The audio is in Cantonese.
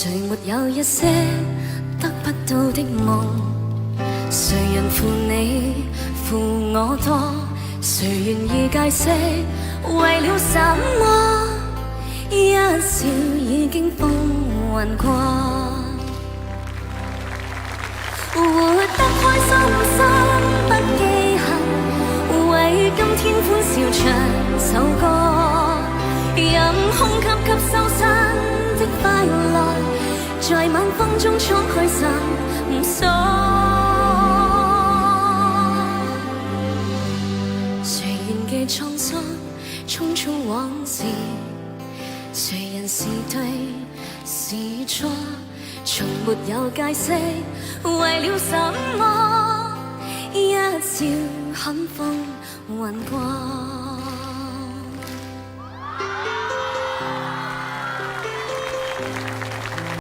誰沒有一些得不到的夢？誰人負你負我多？誰願意解釋為了什麼？一笑已經風雲過，活得開心心不記恨，為今天歡笑唱首歌，任空吸吸收身的快樂，在晚風中衝去神所。誰願記滄桑匆匆往事？誰人是對是錯？從沒有解釋為了什麼？一笑看風雲過。